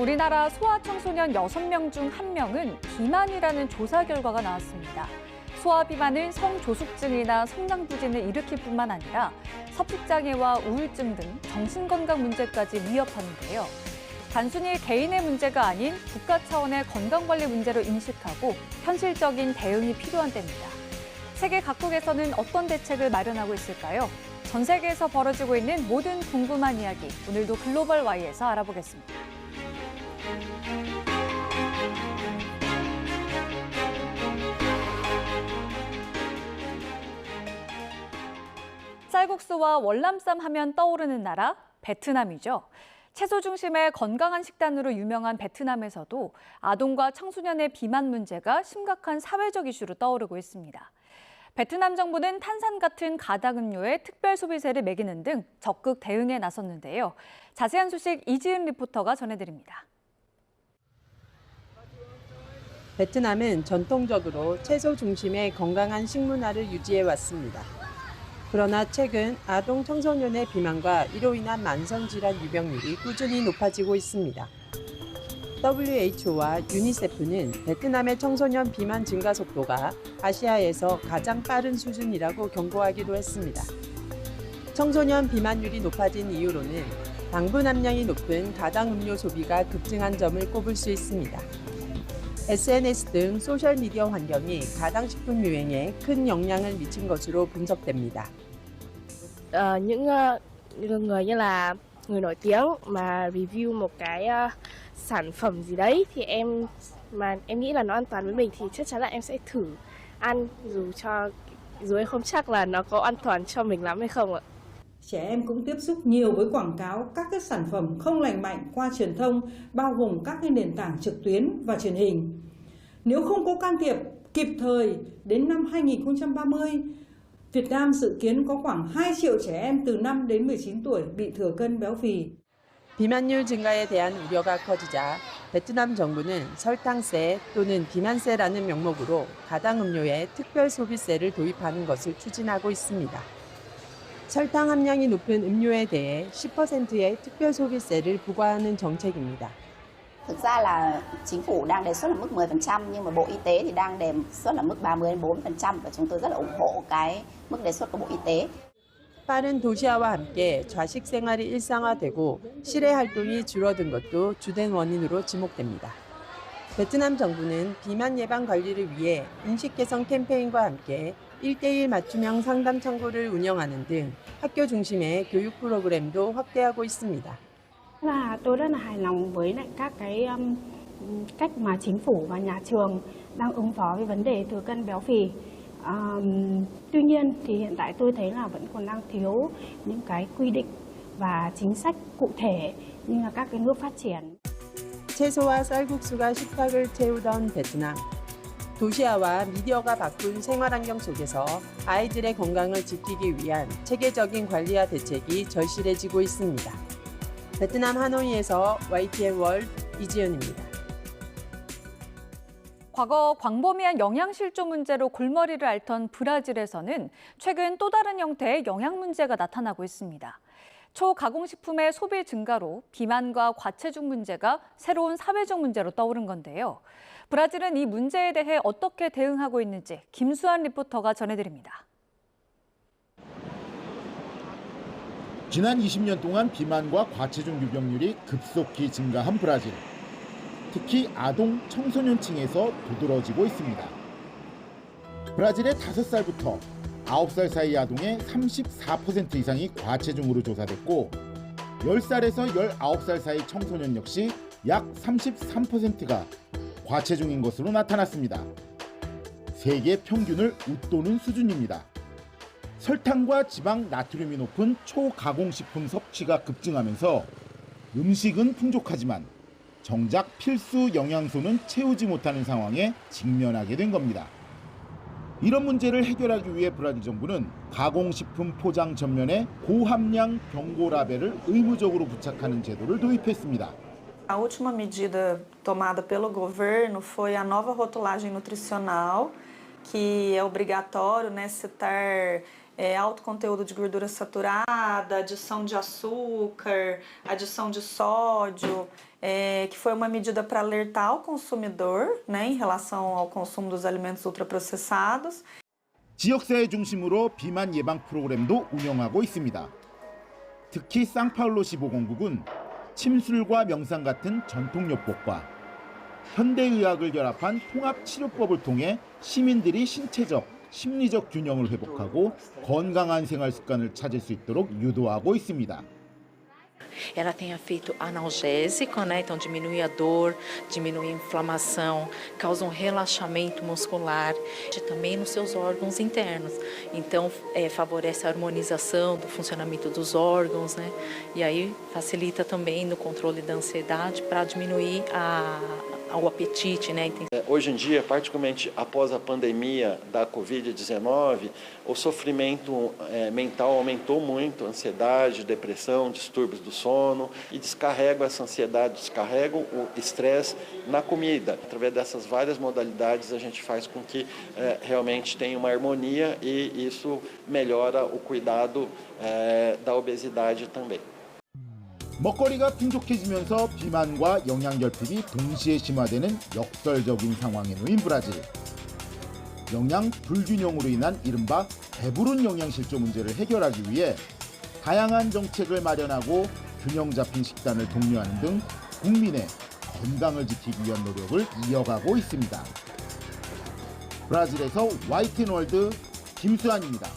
우리나라 소아청소년 6명 중 1명은 비만이라는 조사 결과가 나왔습니다. 소아비만은 성조숙증이나 성장부진을 일으킬 뿐만 아니라 섭식장애와 우울증 등 정신건강 문제까지 위협하는데요. 단순히 개인의 문제가 아닌 국가 차원의 건강관리 문제로 인식하고 현실적인 대응이 필요한 때입니다. 세계 각국에서는 어떤 대책을 마련하고 있을까요? 전 세계에서 벌어지고 있는 모든 궁금한 이야기, 오늘도 글로벌 Y에서 알아보겠습니다. 쌀국수와 월남쌈 하면 떠오르는 나라, 베트남이죠. 채소 중심의 건강한 식단으로 유명한 베트남에서도 아동과 청소년의 비만 문제가 심각한 사회적 이슈로 떠오르고 있습니다. 베트남 정부는 탄산 같은 가당 음료에 특별 소비세를 매기는 등 적극 대응에 나섰는데요. 자세한 소식 이지은 리포터가 전해드립니다. 베트남은 전통적으로 채소 중심의 건강한 식문화를 유지해 왔습니다. 그러나 최근 아동 청소년의 비만과 이로 인한 만성질환 유병률이 꾸준히 높아지고 있습니다. WHO와 유니세프는 베트남의 청소년 비만 증가 속도가 아시아에서 가장 빠른 수준이라고 경고하기도 했습니다. 청소년 비만율이 높아진 이유로는 당분 함량이 높은 가당 음료 소비가 급증한 점을 꼽을 수 있습니다. SNS 등 소셜미디어 환경이 가당식품 유행에 큰 영향을 미친 것으로 분석됩니다. Những người như là người nổi tiếng mà review một cái sản phẩm gì đấy thì em nghĩ là nó an toàn với mình thì chắc chắn là em sẽ thử ăn dù em không chắc là nó có an toàn cho mình lắm hay không ạ. Trẻ em cũng tiếp xúc nhiều với quảng cáo các cái sản phẩm không lành mạnh qua truyền thông, bao gồm các cái nền tảng trực tuyến và truyền hình. Nếu không có can thiệp kịp thời, đến năm 2030, Việt Nam dự kiến có khoảng 2 triệu trẻ em từ 5 đến 19 tuổi bị thừa cân béo phì. 비만율 증가에 대한 우려가 커지자 베트남 정부는 설탕세 또는 비만세라는 명목으로 가당 음료에 특별 소비세를 도입하는 것을 추진하고 있습니다. 설탕 함량이 높은 음료에 대해 10%의 특별 소비세를 부과하는 정책입니다. Thực ra là chính phủ đang đề xuất là mức 10% nhưng mà Bộ Y tế thì đang đề xuất là mức 30-40% và chúng tôi rất là ủng hộ cái mức đề xuất của Bộ Y tế. 빠른 도시화와 함께 좌식 생활이 일상화되고 실외 활동이 줄어든 것도 주된 원인으로 지목됩니다. 베트남 정부는 비만 예방 관리를 위해 인식 개선 캠페인과 함께 1:1 맞춤형 상담 창구를 운영하는 등 학교 중심의 교육 프로그램도 확대하고 있습니다. Là tôi rất là hài lòng với lại các cái cách mà chính phủ và nhà trường đang ứng phó với vấn đề thừa cân béo phì. Tuy nhiên thì hiện tại tôi thấy là vẫn còn đang thiếu những cái quy định và chính sách cụ thể như là các cái nước phát triển. 채소와 쌀국수가 식탁을 채우던 베트남. 도시화와 미디어가 바꾼 생활환경 속에서 아이들의 건강을 지키기 위한 체계적인 관리와 대책이 절실해지고 있습니다. 베트남 하노이에서 YTN 월드 이지연입니다. 과거 광범위한 영양실조 문제로 골머리를 앓던 브라질에서는 최근 또 다른 형태의 영양 문제가 나타나고 있습니다. 초가공식품의 소비 증가로 비만과 과체중 문제가 새로운 사회적 문제로 떠오른 건데요. 브라질은 이 문제에 대해 어떻게 대응하고 있는지 김수환 리포터가 전해드립니다. 지난 20년 동안 비만과 과체중 유병률이 급속히 증가한 브라질. 특히 아동, 청소년층에서 두드러지고 있습니다. 브라질의 5살부터 9살 사이 아동의 34% 이상이 과체중으로 조사됐고 10살에서 19살 사이 청소년 역시 약 33%가 과체중인 것으로 나타났습니다. 세계 평균을 웃도는 수준입니다. 설탕과 지방, 나트륨이 높은 초가공식품 섭취가 급증하면서 음식은 풍족하지만 정작 필수 영양소는 채우지 못하는 상황에 직면하게 된 겁니다. 이런 문제를 해결하기 위해 브라질 정부는 가공식품 포장 전면에 고함량 경고 라벨을 의무적으로 부착하는 제도를 도입했습니다. A última medida tomada pelo governo foi a nova rotulagem nutricional, que é obrigatório, né, citar alto conteúdo de gordura saturada, adição de açúcar, adição de sódio, que foi uma medida para alertar o consumidor, né, em relação ao consumo dos alimentos ultraprocessados. 지역사회 중심으로 비만 예방 프로그램도 운영하고 있습니다. 특히 상파울로시 보건국은 침술과 명상 같은 전통요법과 현대의학을 결합한 통합치료법을 통해 시민들이 신체적, 심리적 균형을 회복하고 건강한 생활 습관을 찾을 수 있도록 유도하고 있습니다. Ela tem efeito analgésico, né? Então diminui a dor, diminui a inflamação, causa um relaxamento muscular, e também nos seus órgãos internos. Então favorece a harmonização do funcionamento dos órgãos, né? E aí facilita também no controle da ansiedade para diminuir o apetite, né? Hoje em dia, particularmente após a pandemia da Covid-19, o sofrimento mental aumentou muito, ansiedade, depressão, distúrbios do sono, e descarregam essa ansiedade, descarregam o estresse na comida. Através dessas várias modalidades, a gente faz com que realmente tenha uma harmonia e isso melhora o cuidado da obesidade também. 먹거리가 풍족해지면서 비만과 영양결핍이 동시에 심화되는 역설적인 상황에 놓인 브라질. 영양 불균형으로 인한 이른바 배부른 영양실조 문제를 해결하기 위해 다양한 정책을 마련하고 균형 잡힌 식단을 독려하는 등 국민의 건강을 지키기 위한 노력을 이어가고 있습니다. 브라질에서 YTN월드 김수환입니다.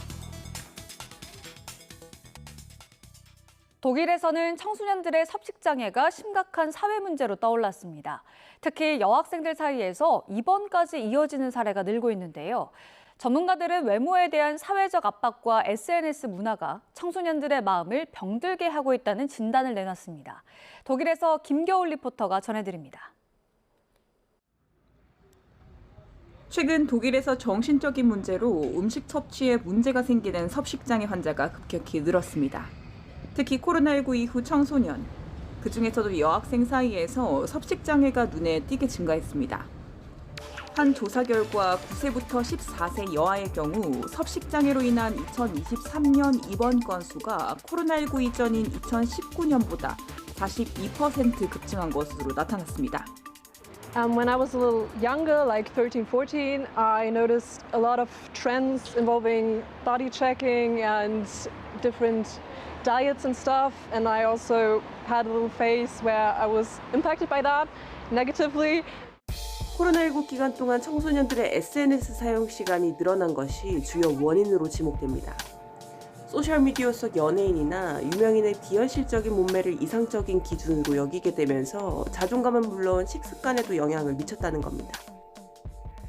독일에서는 청소년들의 섭식장애가 심각한 사회 문제로 떠올랐습니다. 특히 여학생들 사이에서 입원까지 이어지는 사례가 늘고 있는데요. 전문가들은 외모에 대한 사회적 압박과 SNS 문화가 청소년들의 마음을 병들게 하고 있다는 진단을 내놨습니다. 독일에서 김겨울 리포터가 전해드립니다. 최근 독일에서 정신적인 문제로 음식 섭취에 문제가 생기는 섭식장애 환자가 급격히 늘었습니다. 특히 코로나19 이후 청소년, 그중에서도 여학생 사이에서 섭식장애가 눈에 띄게 증가했습니다. 한 조사 결과 9세부터 14세 여아의 경우 섭식장애로 인한 2023년 입원 건수가 코로나19 이전인 2019년보다 42% 급증한 것으로 나타났습니다. When I was a little younger, like 13, 14, I noticed a lot of trends involving body checking and different diets and stuff, and I also had a little phase where I was impacted by that negatively. 코로나19 기간 동안 청소년들의 SNS 사용 시간이 늘어난 것이 주요 원인으로 지목됩니다. 소셜미디어 속 연예인이나 유명인의 비현실적인 몸매를 이상적인 기준으로 여기게 되면서 자존감은 물론 식습관에도 영향을 미쳤다는 겁니다.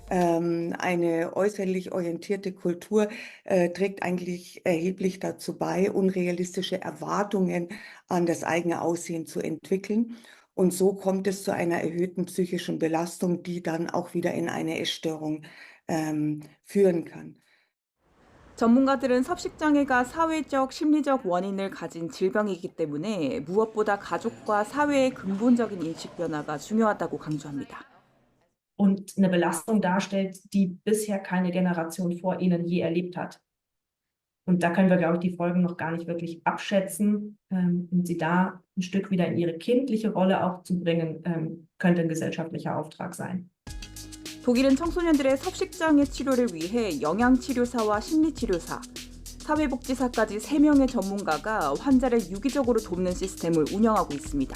Eine äußerlich orientierte Kultur trägt eigentlich erheblich dazu bei, unrealistische Erwartungen an das eigene Aussehen zu entwickeln. Und so kommt es zu einer erhöhten psychischen Belastung, die dann auch wieder in eine Essstörung führen kann. 전문가들은 섭식장애가 사회적, 심리적 원인을 가진 질병이기 때문에 무엇보다 가족과 사회의 근본적인 인식 변화가 중요하다고 강조합니다. Und eine Belastung darstellt, die bisher keine Generation vor ihnen je erlebt hat. Und da können wir, glaube ich, die Folgen noch gar nicht wirklich abschätzen. Und sie da ein Stück wieder in ihre kindliche Rolle auch zu bringen, könnte ein gesellschaftlicher Auftrag sein. 독일은 청소년들의 섭식장애 치료를 위해 영양치료사와 심리치료사, 사회복지사까지 3명의 전문가가 환자를 유기적으로 돕는 시스템을 운영하고 있습니다.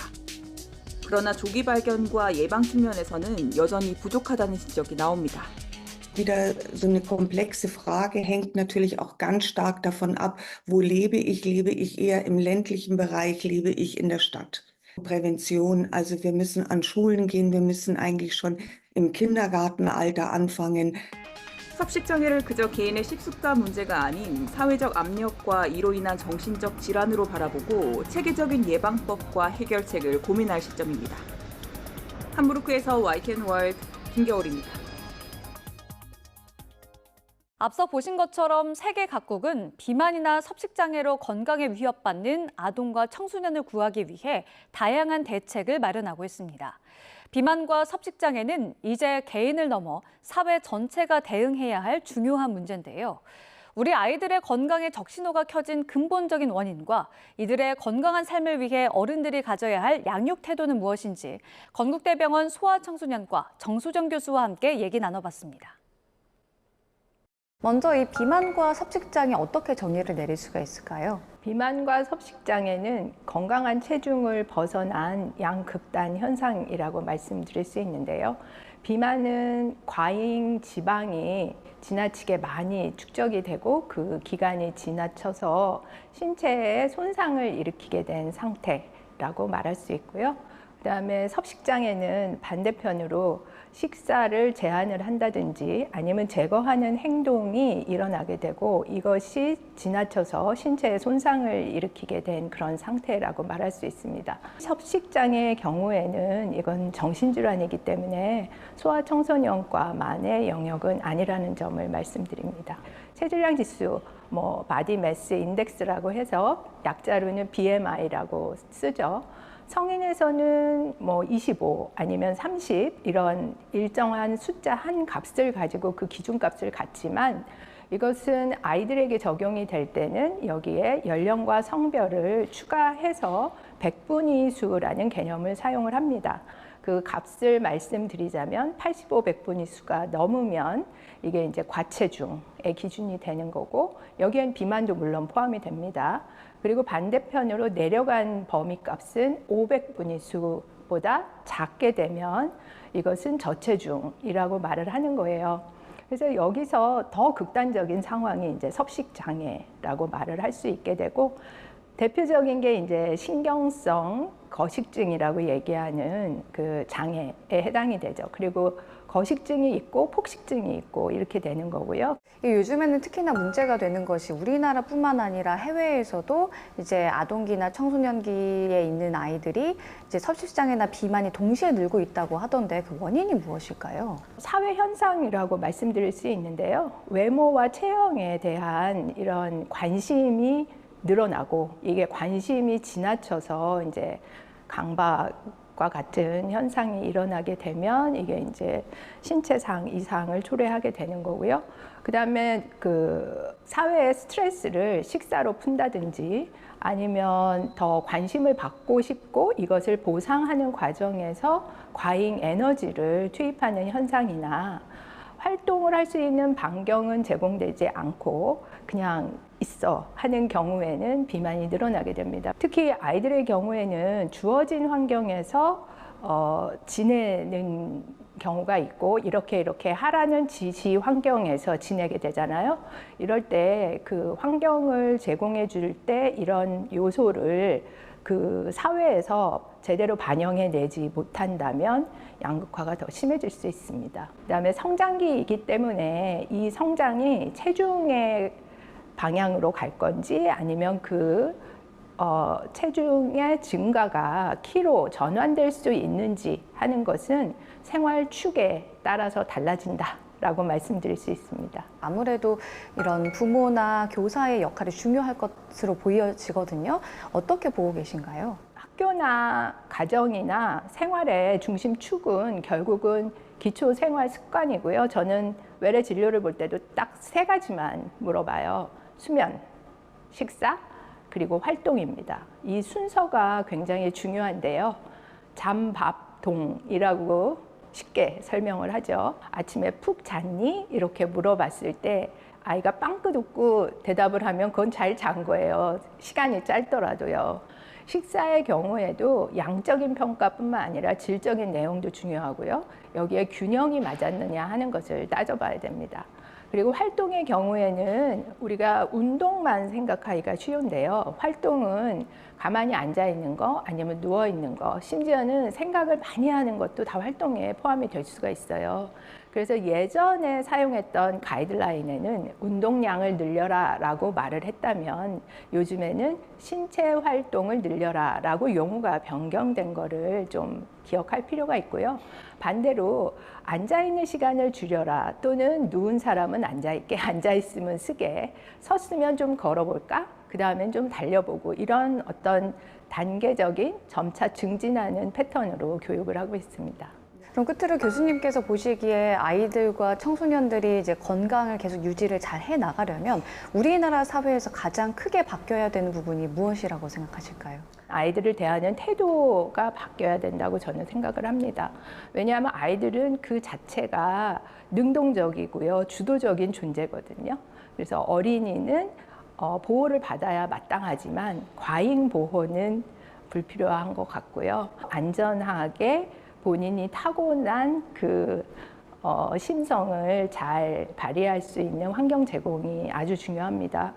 그러나 조기 발견과 예방 측면에서는 여전히 부족하다는 지적이 나옵니다. Wieder so eine komplexe Frage, hängt natürlich auch ganz stark davon ab, wo lebe ich? Lebe ich eher im ländlichen Bereich? Lebe ich in der Stadt? Prävention, also wir müssen an Schulen gehen, wir müssen eigentlich schon im Kindergartenalter anfangen. 섭식장애를 그저 개인의 식습관 문제가 아닌 사회적 압력과 이로 인한 정신적 질환으로 바라보고 체계적인 예방법과 해결책을 고민할 시점입니다. 함부르크에서 YTN월드 김겨울입니다. 앞서 보신 것처럼 세계 각국은 비만이나 섭식장애로 건강에 위협받는 아동과 청소년을 구하기 위해 다양한 대책을 마련하고 있습니다. 비만과 섭식장애는 이제 개인을 넘어 사회 전체가 대응해야 할 중요한 문제인데요. 우리 아이들의 건강에 적신호가 켜진 근본적인 원인과 이들의 건강한 삶을 위해 어른들이 가져야 할 양육 태도는 무엇인지 건국대병원 소아청소년과 정수정 교수와 함께 얘기 나눠봤습니다. 먼저 이 비만과 섭식장애 어떻게 정의를 내릴 수가 있을까요? 비만과 섭식장애는 건강한 체중을 벗어난 양극단 현상이라고 말씀드릴 수 있는데요. 비만은 과잉 지방이 지나치게 많이 축적이 되고 그 기간이 지나쳐서 신체에 손상을 일으키게 된 상태라고 말할 수 있고요. 그다음에 섭식장애는 반대편으로 식사를 제한을 한다든지 아니면 제거하는 행동이 일어나게 되고 이것이 지나쳐서 신체에 손상을 일으키게 된 그런 상태라고 말할 수 있습니다. 섭식장애의 경우에는 이건 정신질환이기 때문에 소아청소년과만의 영역은 아니라는 점을 말씀드립니다. 체질량 지수, 바디 매스 인덱스라고 해서 약자로는 BMI라고 쓰죠. 성인에서는 25 아니면 30 이런 일정한 숫자 한 값을 가지고 그 기준값을 갖지만 이것은 아이들에게 적용이 될 때는 여기에 연령과 성별을 추가해서 백분위수라는 개념을 사용을 합니다. 그 값을 말씀드리자면 85 백분위수가 넘으면 이게 이제 과체중의 기준이 되는 거고 여기엔 비만도 물론 포함이 됩니다. 그리고 반대편으로 내려간 범위값은 500분위수보다 작게 되면 이것은 저체중이라고 말을 하는 거예요. 그래서 여기서 더 극단적인 상황이 이제 섭식장애라고 말을 할 수 있게 되고 대표적인 게 이제 신경성 거식증이라고 얘기하는 그 장애에 해당이 되죠. 그리고 거식증이 있고 폭식증이 있고 이렇게 되는 거고요. 요즘에는 특히나 문제가 되는 것이 우리나라뿐만 아니라 해외에서도 이제 아동기나 청소년기에 있는 아이들이 이제 섭식장애나 비만이 동시에 늘고 있다고 하던데 그 원인이 무엇일까요? 사회 현상이라고 말씀드릴 수 있는데요. 외모와 체형에 대한 이런 관심이 늘어나고 이게 관심이 지나쳐서 이제 강박과 같은 현상이 일어나게 되면 이게 이제 신체상 이상을 초래하게 되는 거고요. 그다음에 그 사회의 스트레스를 식사로 푼다든지 아니면 더 관심을 받고 싶고 이것을 보상하는 과정에서 과잉 에너지를 투입하는 현상이나 활동을 할 수 있는 반경은 제공되지 않고 그냥 있어 하는 경우에는 비만이 늘어나게 됩니다. 특히 아이들의 경우에는 주어진 환경에서 지내는 경우가 있고 이렇게 하라는 지시 환경에서 지내게 되잖아요. 이럴 때 그 환경을 제공해 줄 때 이런 요소를 그 사회에서 제대로 반영해 내지 못한다면 양극화가 더 심해질 수 있습니다. 그다음에 성장기이기 때문에 이 성장이 체중의 방향으로 갈 건지 아니면 그 체중의 증가가 키로 전환될 수 있는지 하는 것은 생활 축에 따라서 달라진다라고 말씀드릴 수 있습니다. 아무래도 이런 부모나 교사의 역할이 중요할 것으로 보여지거든요. 어떻게 보고 계신가요? 학교나 가정이나 생활의 중심축은 결국은 기초 생활 습관이고요. 저는 외래 진료를 볼 때도 딱 3가지만 물어봐요. 수면, 식사, 그리고 활동입니다. 이 순서가 굉장히 중요한데요. 잠, 밥, 동이라고 쉽게 설명을 하죠. 아침에 푹 잤니? 이렇게 물어봤을 때 아이가 빵긋 웃고 대답을 하면 그건 잘 잔 거예요. 시간이 짧더라도요. 식사의 경우에도 양적인 평가뿐만 아니라 질적인 내용도 중요하고요. 여기에 균형이 맞았느냐 하는 것을 따져봐야 됩니다. 그리고 활동의 경우에는 우리가 운동만 생각하기가 쉬운데요. 활동은 가만히 앉아 있는 거 아니면 누워 있는 거, 심지어는 생각을 많이 하는 것도 다 활동에 포함이 될 수가 있어요. 그래서 예전에 사용했던 가이드라인에는 운동량을 늘려라 라고 말을 했다면 요즘에는 신체 활동을 늘려라 라고 용어가 변경된 거를 좀 기억할 필요가 있고요. 반대로 앉아있는 시간을 줄여라 또는 누운 사람은 앉아있게, 앉아있으면 쓰게, 섰으면 좀 걸어볼까? 그 다음엔 좀 달려보고 이런 어떤 단계적인 점차 증진하는 패턴으로 교육을 하고 있습니다. 그럼 끝으로 교수님께서 보시기에 아이들과 청소년들이 이제 건강을 계속 유지를 잘 해 나가려면 우리나라 사회에서 가장 크게 바뀌어야 되는 부분이 무엇이라고 생각하실까요? 아이들을 대하는 태도가 바뀌어야 된다고 저는 생각을 합니다. 왜냐하면 아이들은 그 자체가 능동적이고요, 주도적인 존재거든요. 그래서 어린이는 보호를 받아야 마땅하지만 과잉 보호는 불필요한 것 같고요. 안전하게 본인이 타고난 그 심성을 잘 발휘할 수 있는 환경 제공이 아주 중요합니다.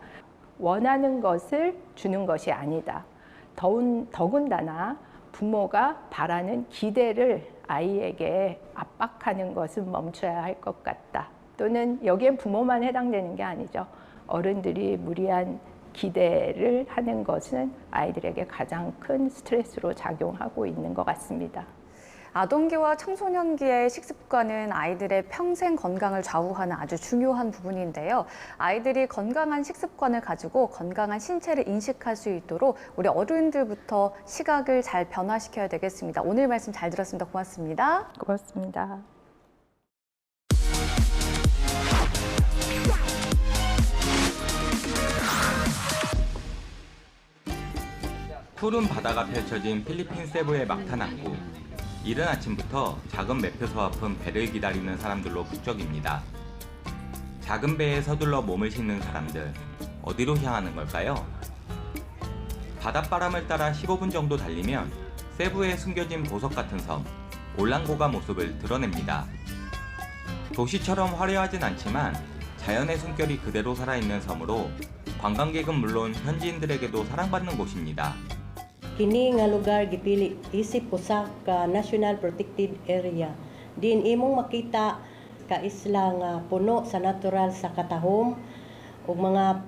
원하는 것을 주는 것이 아니다. 더군다나 부모가 바라는 기대를 아이에게 압박하는 것은 멈춰야 할 것 같다. 또는 여기에 부모만 해당되는 게 아니죠. 어른들이 무리한 기대를 하는 것은 아이들에게 가장 큰 스트레스로 작용하고 있는 것 같습니다. 아동기와 청소년기의 식습관은 아이들의 평생 건강을 좌우하는 아주 중요한 부분인데요. 아이들이 건강한 식습관을 가지고 건강한 신체를 인식할 수 있도록 우리 어른들부터 시각을 잘 변화시켜야 되겠습니다. 오늘 말씀 잘 들었습니다. 고맙습니다. 고맙습니다. 푸른 바다가 펼쳐진 필리핀 세부의 막탄 항구. 이른 아침부터 작은 매표소 앞은 배를 기다리는 사람들로 북적입니다. 작은 배에 서둘러 몸을 싣는 사람들, 어디로 향하는 걸까요? 바닷바람을 따라 15분 정도 달리면 세부에 숨겨진 보석 같은 섬, 올랑고가 모습을 드러냅니다. 도시처럼 화려하진 않지만 자연의 숨결이 그대로 살아있는 섬으로 관광객은 물론 현지인들에게도 사랑받는 곳입니다. Kini nga lugar gipili isip usa ka National Protected Area. Din imong makita ka isla nga puno sa natural sa katahom ug mga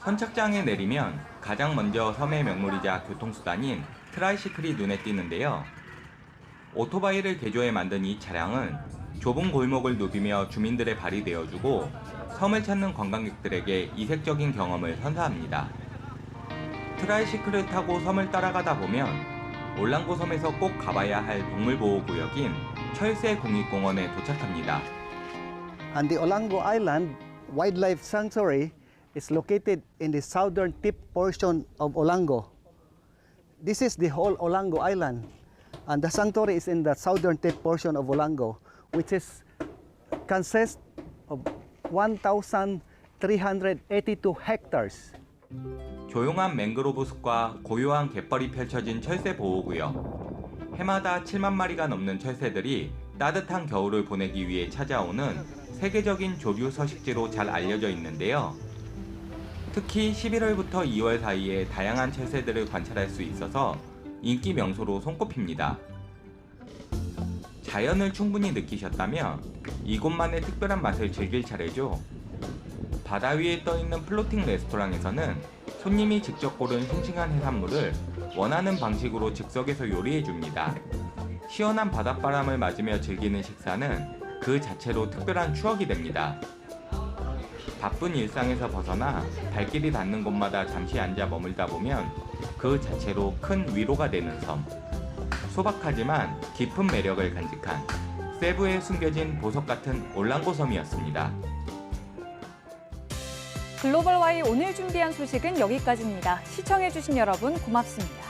선착장에 내리면 가장 먼저 섬의 명물이자 교통수단인 트라이시클이 눈에 띄는데요. 오토바이를 개조해 만든 이 차량은 좁은 골목을 누비며 주민들의 발이 되어주고 섬을 찾는 관광객들에게 이색적인 경험을 선사합니다. 트라이시클을 타고 섬을 따라가다 보면 올랑고 섬에서 꼭 가봐야 할 동물보호구역인 철새 국립공원에 도착합니다. And the Olango Island Wildlife Sanctuary is located in the southern tip portion of Olango. This is the whole Olango Island, and the sanctuary is in the southern tip portion of Olango, which consists of 1,382 hectares. 조용한 맹그로브 숲과 고요한 갯벌이 펼쳐진 철새 보호구역. 해마다 7만 마리가 넘는 철새들이 따뜻한 겨울을 보내기 위해 찾아오는 세계적인 조류 서식지로 잘 알려져 있는데요. 특히 11월부터 2월 사이에 다양한 철새들을 관찰할 수 있어서 인기 명소로 손꼽힙니다. 자연을 충분히 느끼셨다면 이곳만의 특별한 맛을 즐길 차례죠. 바다 위에 떠있는 플로팅 레스토랑에서는 손님이 직접 고른 싱싱한 해산물을 원하는 방식으로 즉석에서 요리해줍니다. 시원한 바닷바람을 맞으며 즐기는 식사는 그 자체로 특별한 추억이 됩니다. 바쁜 일상에서 벗어나 발길이 닿는 곳마다 잠시 앉아 머물다 보면 그 자체로 큰 위로가 되는 섬. 소박하지만 깊은 매력을 간직한 세부에 숨겨진 보석 같은 올랑고 섬이었습니다. 글로벌 Y 오늘 준비한 소식은 여기까지입니다. 시청해주신 여러분 고맙습니다.